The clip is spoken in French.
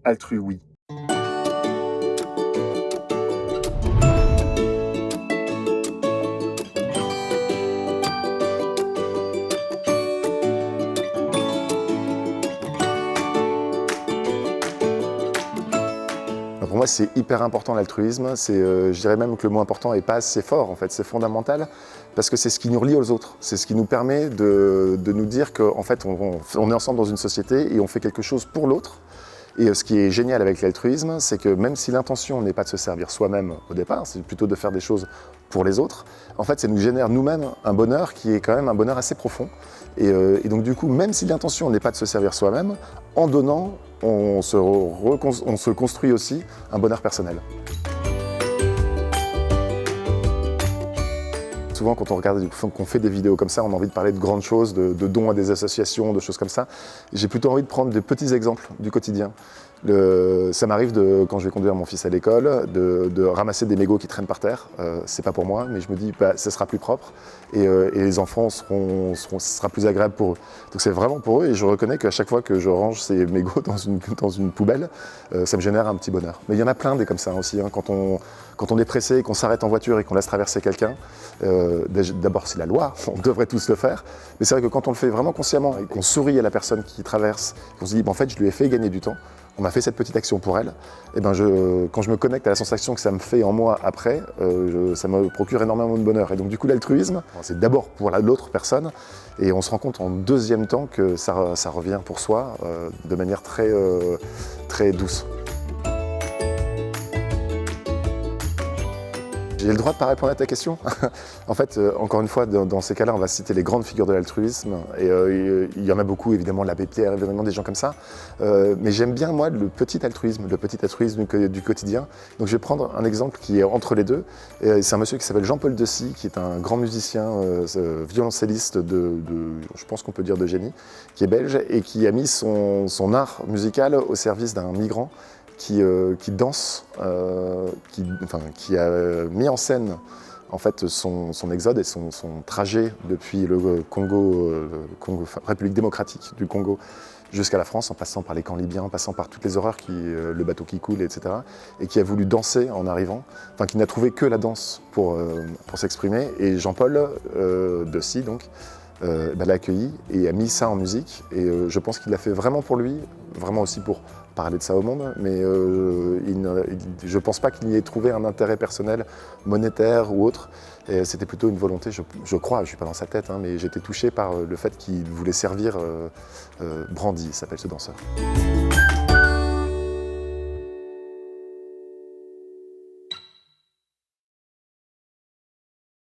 Altrui, oui. Pour moi, c'est hyper important l'altruisme. Je dirais même que le mot important n'est pas assez fort, en fait. C'est fondamental parce que c'est ce qui nous relie aux autres. C'est ce qui nous permet de nous dire qu'en fait, on est ensemble dans une société et on fait quelque chose pour l'autre. Et ce qui est génial avec l'altruisme, c'est que même si l'intention n'est pas de se servir soi-même au départ, c'est plutôt de faire des choses pour les autres, en fait, ça nous génère nous-mêmes un bonheur qui est quand même un bonheur assez profond. Et donc du coup, même si l'intention n'est pas de se servir soi-même, en donnant, on se construit aussi un bonheur personnel. Souvent, quand on regarde, qu'on fait des vidéos comme ça, on a envie de parler de grandes choses, de dons à des associations, de choses comme ça. J'ai plutôt envie de prendre des petits exemples du quotidien. Ça m'arrive, quand je vais conduire mon fils à l'école, de ramasser des mégots qui traînent par terre. C'est pas pour moi, mais je me dis, ça sera plus propre et les enfants ce sera plus agréable pour eux. Donc c'est vraiment pour eux et je reconnais qu'à chaque fois que je range ces mégots dans une poubelle, ça me génère un petit bonheur. Mais il y en a plein des comme ça aussi, hein, quand on est pressé, qu'on s'arrête en voiture et qu'on laisse traverser quelqu'un. D'abord, c'est la loi, on devrait tous le faire. Mais c'est vrai que quand on le fait vraiment consciemment et qu'on sourit à la personne qui traverse, qu'on se dit, en fait, je lui ai fait gagner du temps, on a fait cette petite action pour elle, et quand je me connecte à la sensation que ça me fait en moi après, ça me procure énormément de bonheur. Et donc du coup l'altruisme, c'est d'abord pour l'autre personne, et on se rend compte en deuxième temps que ça revient pour soi de manière très douce. J'ai le droit de ne pas répondre à ta question. En fait, encore une fois, dans ces cas-là, on va citer les grandes figures de l'altruisme. Et il y en a beaucoup, évidemment, l'abbé Pierre, évidemment, des gens comme ça. Mais j'aime bien, moi, le petit altruisme du quotidien. Donc je vais prendre un exemple qui est entre les deux. C'est un monsieur qui s'appelle Jean-Paul Dessy, qui est un grand musicien, violoncelliste je pense qu'on peut dire de génie, qui est belge et qui a mis son art musical au service d'un migrant qui danse, qui a mis en scène en fait, son exode et son trajet depuis le Congo, République démocratique du Congo, jusqu'à la France, en passant par les camps libyens, en passant par toutes les horreurs, le bateau qui coule, etc. Et qui a voulu danser en arrivant, qui n'a trouvé que la danse pour s'exprimer. Et Jean-Paul Dessy, donc, l'a accueilli et a mis ça en musique. Et je pense qu'il l'a fait vraiment pour lui, vraiment aussi pour parler de ça au monde, mais je ne pense pas qu'il y ait trouvé un intérêt personnel, monétaire ou autre. C'était plutôt une volonté, je crois, je ne suis pas dans sa tête, hein, mais j'étais touché par le fait qu'il voulait servir Brandy, s'appelle ce danseur.